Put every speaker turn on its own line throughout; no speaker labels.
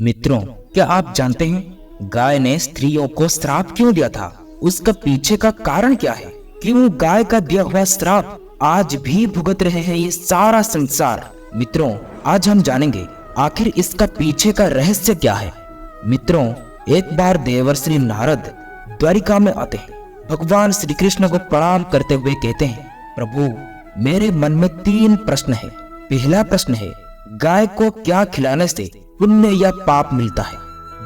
मित्रों, क्या आप जानते हैं गाय ने स्त्रियों को श्राप क्यों दिया था? उसका पीछे का कारण क्या है? क्यों गाय का दिया हुआ श्राप आज भी भुगत रहे हैं ये सारा संसार? मित्रों, आज हम जानेंगे आखिर इसका पीछे का रहस्य क्या है। मित्रों, एक बार देवर्षि नारद द्वारिका में आते हैं। भगवान श्री कृष्ण को प्रणाम करते हुए कहते हैं, प्रभु, मेरे मन में 3 प्रश्न है। पहला प्रश्न है, गाय को क्या खिलाने से पुण्य या पाप मिलता है?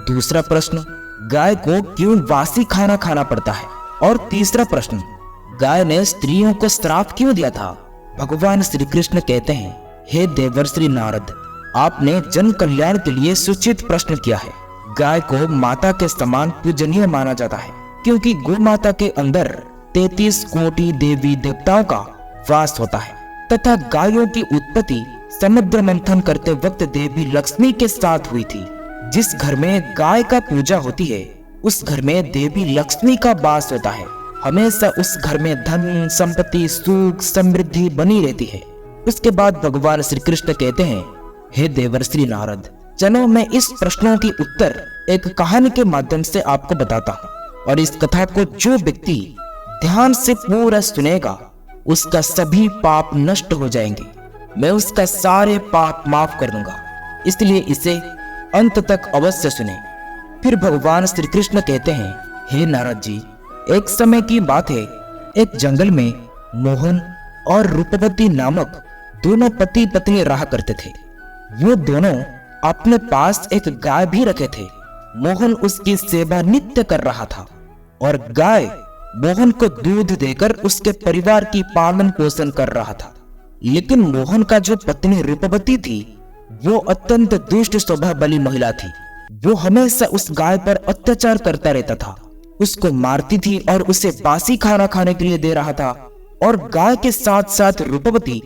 दूसरा प्रश्न, गाय को क्यों बासी खाना खाना पड़ता है? और तीसरा प्रश्न, गाय ने स्त्रियों को श्राप क्यों दिया था? भगवान श्री कृष्ण कहते हैं, हे देवर्षि नारद, आपने जन कल्याण के लिए सूचित प्रश्न किया है। गाय को माता के समान पूजनीय माना जाता है, क्योंकि गौ माता के अंदर 33 कोटि देवी देवताओं का वास होता है तथा गायों की उत्पत्ति समुद्र मंथन करते वक्त देवी लक्ष्मी के साथ हुई थी। जिस घर में गाय का पूजा होती है उस घर में देवी लक्ष्मी का वास होता है। हमेशा उस घर में धन, संपत्ति, सुख, समृद्धि बनी रहती है। उसके बाद भगवान श्री कृष्ण कहते हैं, हे देवर्षि नारद, चलो मैं इस प्रश्नों की उत्तर एक कहानी के माध्यम से आपको बताता हूँ, और इस कथा को जो व्यक्ति ध्यान से पूरा सुनेगा उसका सभी पाप नष्ट हो जाएंगे। मैं उसका सारे पाप माफ कर दूंगा, इसलिए इसे अंत तक अवश्य सुने। फिर भगवान श्री कृष्ण कहते हैं, हे नारद जी, एक समय की बात है, एक जंगल में मोहन और रूपवती नामक दोनों पति पत्नी रहा करते थे। वो दोनों अपने पास एक गाय भी रखे थे। मोहन उसकी सेवा नित्य कर रहा था और गाय मोहन को दूध देकर उसके परिवार की पालन पोषण कर रहा था। लेकिन मोहन का जो पत्नी रूपवती थी वो अत्यंत दुष्ट स्वभाव वाली महिला थी। वो हमेशा उस गाय पर अत्याचार करता रहता था, उसको मारती थी और उसे बासी खाना खाने के लिए दे रहा था। और गाय के साथ साथ रूपवती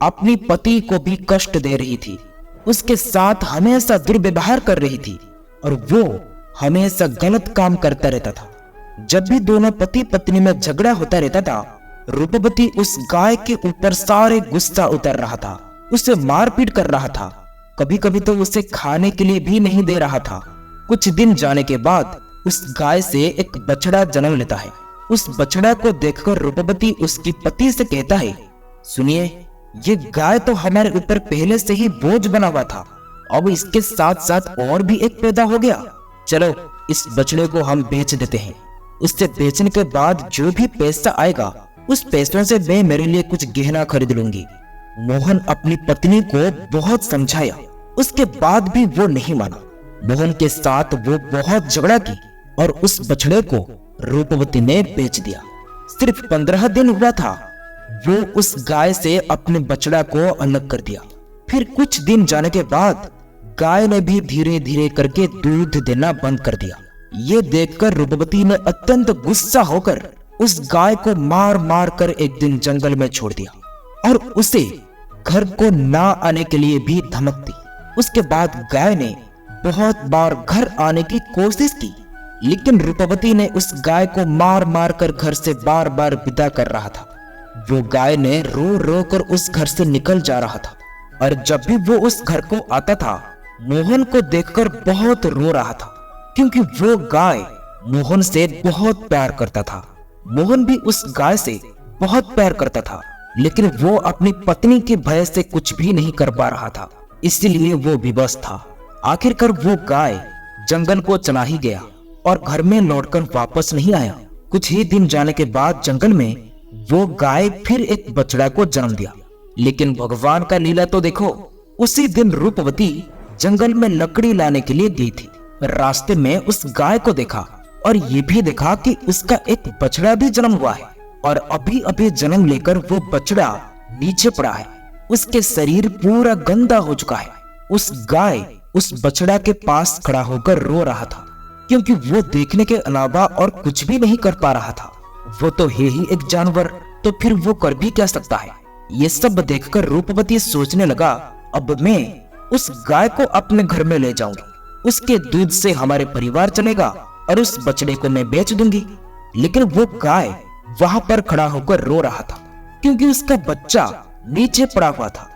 अपनी पति को भी कष्ट दे रही थी, उसके साथ हमेशा दुर्व्यवहार कर रही थी और वो हमेशा गलत काम करता रहता था। जब भी दोनों पति पत्नी में झगड़ा होता रहता था, रूपवती उस गाय के ऊपर सारे गुस्सा उतर रहा था, उसे मारपीट कर रहा था, कभी कभी तो उसे खाने के लिए भी नहीं दे रहा था। कुछ दिन जाने के बाद उस गाय से एक बछड़ा जन्म लेता है। उस बछड़ा को देखकर रूपवती उसकी पति से कहता है, सुनिए, ये गाय तो हमारे ऊपर पहले से ही बोझ बना हुआ था, अब इसके साथ साथ और भी एक पैदा हो गया। चलो इस बछड़े को हम बेच देते हैं। उससे बेचने के बाद जो भी पैसा आएगा उस पैसों से मैं मेरे लिए कुछ गहना खरीद लूंगी। मोहन अपनी पत्नी को बहुत समझाया, उसके बाद भी वो नहीं माना। मोहन के साथ वो बहुत झगड़ा की और उस बछड़े को रूपवती ने बेच दिया। सिर्फ 15 दिन हुआ था, वो उस गाय से अपने बछड़ा को अलग कर दिया। फिर कुछ दिन जाने के बाद गाय ने भी धीरे धीरे करके दूध देना बंद कर दिया। ये देखकर रूपवती ने अत्यंत गुस्सा होकर उस गाय को मार मार कर एक दिन जंगल में छोड़ दिया और उसे घर को ना आने के लिए भी धमक दी। उसके बाद गाय ने बहुत बार घर आने की कोशिश की, लेकिन रूपवती ने उस गाय को मार मार कर घर से बार बार विदा कर रहा था। वो गाय ने रो रो कर उस घर से निकल जा रहा था और जब भी वो उस घर को आता था मोहन को देखकर बहुत रो रहा था, क्योंकि वो गाय मोहन से बहुत प्यार करता था। मोहन भी उस गाय से बहुत प्यार करता था, लेकिन वो अपनी पत्नी के भय से कुछ भी नहीं कर पा रहा था, इसलिए वो विवश था। आखिरकार वो गाय जंगल को चला ही गया और घर में लौटकर वापस नहीं आया। कुछ ही दिन जाने के बाद जंगल में वो गाय फिर एक बछड़ा को जन्म दिया। लेकिन भगवान का लीला तो देखो, उसी दिन रूपवती जंगल में लकड़ी लाने के लिए गई थी। रास्ते में उस गाय को देखा और ये भी देखा कि उसका एक बछड़ा भी जन्म हुआ है और अभी अभी जन्म लेकर वो बछड़ा नीचे पड़ा है। उसके शरीर पूरा गंदा हो चुका है। उस गाय उस बछड़ा के पास खड़ा होकर रो रहा था, क्योंकि वो देखने के अलावा और कुछ भी नहीं कर पा रहा था। वो तो है ही एक जानवर, तो फिर वो कर भी क्या सकता है। ये सब देखकर रूपवती सोचने लगा, अब मैं उस गाय को अपने घर में ले जाऊंगी, उसके दूध से हमारे परिवार चलेगा और उस बछड़े को मैं बेच दूंगी। लेकिन वो गाय वहां पर खड़ा होकर रो रहा था, क्योंकि उसका बच्चा नीचे पड़ा हुआ था।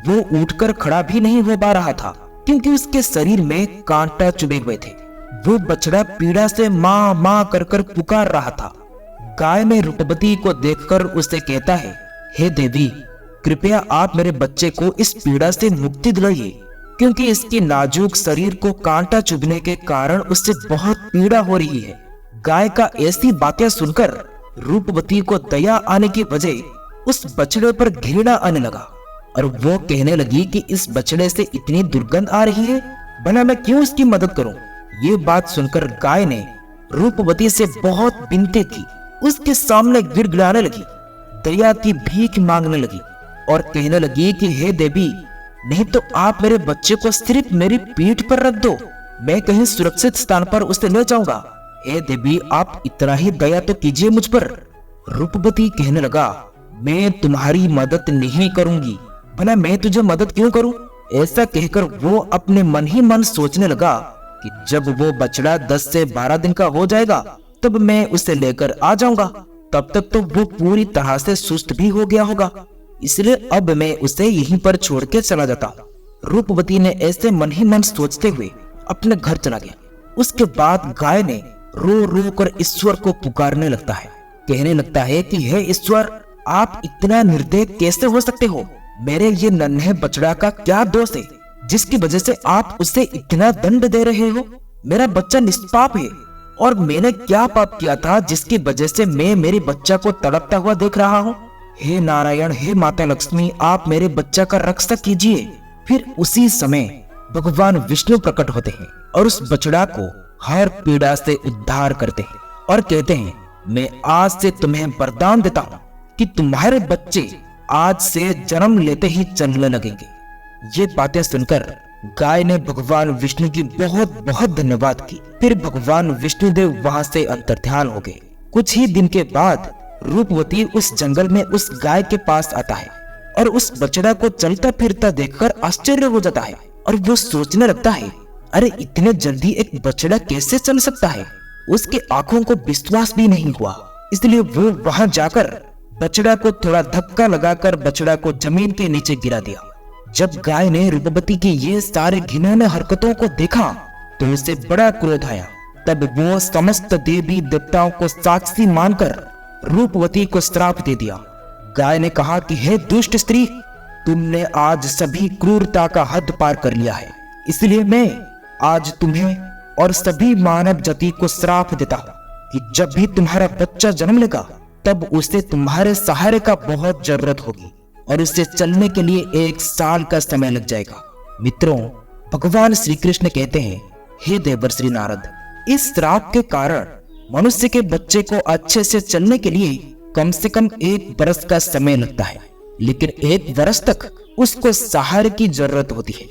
वो उठकर खड़ा भी नहीं हो पा रहा था क्योंकि उसके शरीर में कांटा चुभे हुए थे। वो बछड़ा पीड़ा से माँ माँ कर कर पुकार रहा था। गाय ने रूपवती को देखकर उसे कहता है, हे देवी, कृपया आप मेरे बच्चे को इस पीड़ा से मुक्ति दिलाइए, क्योंकि इसके नाजुक शरीर को कांटा चुभने के कारण उससे बहुत पीड़ा हो रही है। गाय का ऐसी बातें सुनकर रूपवती को दया आने की बजाय उस बछड़े पर घृणा आने लगा और वो कहने लगी कि इस बछड़े से इतनी दुर्गंध आ रही है, भला मैं क्यों इसकी मदद करूं। ये बात सुनकर गाय ने रूपवती से बहुत विनती की, उसके सामने गिड़गिड़ाने लगी, दया की भीख मांगने लगी और कहने लगी कि हे देवी, नहीं तो आप मेरे बच्चे को सिर्फ मेरी पीठ पर रख दो, मैं कहीं सुरक्षित स्थान पर उसे ले जाऊंगा। हे देवी, आप इतना ही दया तो कीजिए मुझ पर। रूपवती कहने लगा, मैं तुम्हारी मदद नहीं करूंगी, भला मैं तुझे मदद क्यों करूं। ऐसा कहकर वो अपने मन ही मन सोचने लगा कि जब वो बछड़ा 10 से 12 दिन का हो जाएगा तब मैं उसे लेकर आ जाऊंगा। तब तक तो वो पूरी तरह से सुस्त भी हो गया होगा, इसलिए अब मैं उसे यहीं पर छोड़ के चला जाता। रूपवती ने ऐसे मन ही मन सोचते हुए अपने घर चला गया। उसके बाद गाय ने रो रो कर ईश्वर को पुकारने लगता है, कहने लगता है कि हे ईश्वर, आप इतना निर्दयी कैसे हो सकते हो। मेरे ये नन्हे बछड़ा का क्या दोष है जिसकी वजह से आप उसे इतना दंड दे रहे हो। मेरा बच्चा निष्पाप है और मैंने क्या पाप किया था जिसकी वजह से मैं मेरे बच्चा को तड़पता हुआ देख रहा हूँ। हे नारायण, हे माता लक्ष्मी, आप मेरे बच्चा का रक्षा कीजिए। फिर उसी समय भगवान विष्णु प्रकट होते हैं और उस बछड़ा को हर पीड़ा से उद्धार करते हैं और कहते हैं, मैं आज से तुम्हें वरदान देता हूँ कि तुम्हारे बच्चे आज से जन्म लेते ही चलने लगेंगे। ये बातें सुनकर गाय ने भगवान विष्णु की बहुत बहुत धन्यवाद की। फिर भगवान विष्णुदेव वहां से अंतर्ध्यान हो गए। कुछ ही दिन के बाद रूपवती उस जंगल में उस गाय के पास आता है और उस बछड़ा को चलता फिरता देखकर आश्चर्य हो जाता है और वो सोचने लगता है, अरे इतने जल्दी एक बछड़ा कैसे चल सकता है। उसके आंखों को विश्वास भी नहीं हुआ, इसलिए वो वहां जाकर बछड़ा को थोड़ा धक्का लगाकर बछड़ा को जमीन के नीचे गिरा दिया। जब गाय ने रूपवती की ये सारे घिनौने हरकतों को देखा तो उसे बड़ा क्रोध आया। तब वो समस्त देवी देवताओं को साक्षी मानकर रूपवती को श्राप दे दिया। गाय ने कहा कि हे दुष्ट स्त्री, तुमने आज सभी क्रूरता का हद पार कर लिया है, इसलिए मैं आज तुम्हें और सभी मानव जाति को श्राप देता हूँ कि जब भी तुम्हारा बच्चा जन्म लेगा तब उसे तुम्हारे सहारे का बहुत जरूरत होगी और उसे चलने के लिए 1 साल का समय लग जाएगा। मित्रों, भगवान श्री कृष्ण कहते हैं, हे देवर्षि नारद, इस श्राप के कारण मनुष्य के बच्चे को अच्छे से चलने के लिए कम से कम 1 वर्ष का समय लगता है, लेकिन 1 वर्ष तक उसको सहारे की जरूरत होती है।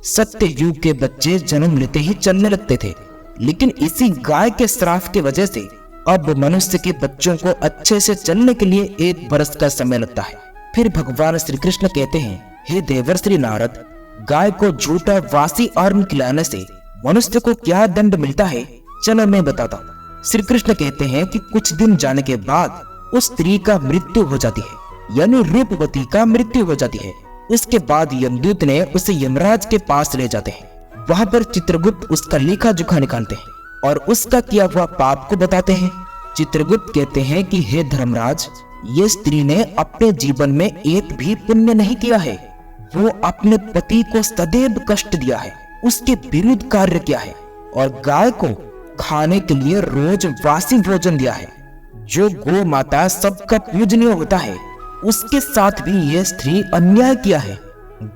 सत्य युग के बच्चे जन्म लेते ही चलने लगते थे, लेकिन इसी गाय के श्राप की वजह से अब मनुष्य के बच्चों को अच्छे से चलने के लिए 1 वर्ष का समय लगता है। फिर भगवान श्री कृष्ण कहते हैं, हे देवर्षि नारद, गाय को झूठा वासी आहार खिलाने से मनुष्य को क्या दंड मिलता है, चलो मैं बताता हूँ। श्री कृष्ण कहते हैं कि कुछ दिन जाने के बाद उस स्त्री का मृत्यु हो जाती है, यानी रूपवती का मृत्यु हो जाती है। इसके बाद यमदूत ने उसे यमराज के पास ले जाते हैं। वहां पर चित्रगुप्त उसका लेखा जोखा निकालते हैं और उसका किया हुआ पाप को बताते हैं। चित्रगुप्त कहते हैं कि हे धर्मराज, ये स्त्री ने अपने जीवन में एक भी पुण्य नहीं किया है। वो अपने पति को सदैव कष्ट दिया है, उसके विरुद्ध कार्य किया है और गाय को खाने के लिए रोज वासी भोजन दिया है। जो गौ माता सबका पूजनीय होता है, उसके साथ भी ये स्त्री अन्याय किया है।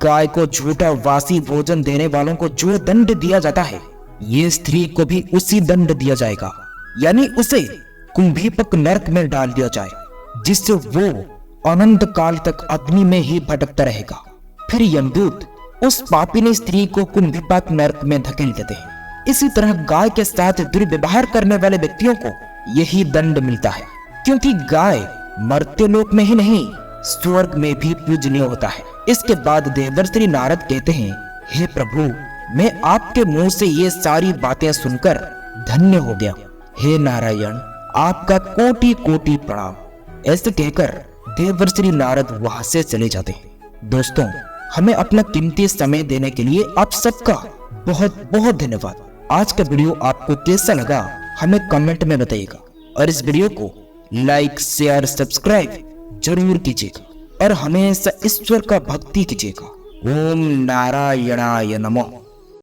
गाय को झूठा वासी भोजन देने वालों को जो दंड दिया जाता है, ये स्त्री को भी उसी दंड दिया जाएगा, यानी उसे कुंभीपक नरक में डाल दिया जाए, जिससे वो अनंत काल तक अग्नि में ही भटकता रहेगा। फिर यमदूत उस पापिनी स्त्री को कुंभीपक नरक में धकेल देते हैं। इसी तरह गाय के साथ दुर्व्यवहार करने वाले व्यक्तियों को यही दंड मिलता है, क्योंकि गाय मर्त्य लोक में ही नहीं, स्वर्ग में भी पूजनीय होता है। इसके बाद देवर्षि नारद कहते हैं, हे प्रभु, मैं आपके मुंह से ये सारी बातें सुनकर धन्य हो गया। हे नारायण, आपका कोटि कोटि प्रणाम। ऐसे कहकर देवर्षि नारद वहां से चले जाते हैं। दोस्तों, हमें अपना कीमती समय देने के लिए आप सबका बहुत बहुत धन्यवाद। आज का वीडियो आपको कैसा लगा हमें कमेंट में बताइएगा और इस वीडियो को लाइक शेयर सब्सक्राइब जरूर कीजिएगा और हमेशा ईश्वर का भक्ति कीजिएगा। ओम नारायणाय नमः।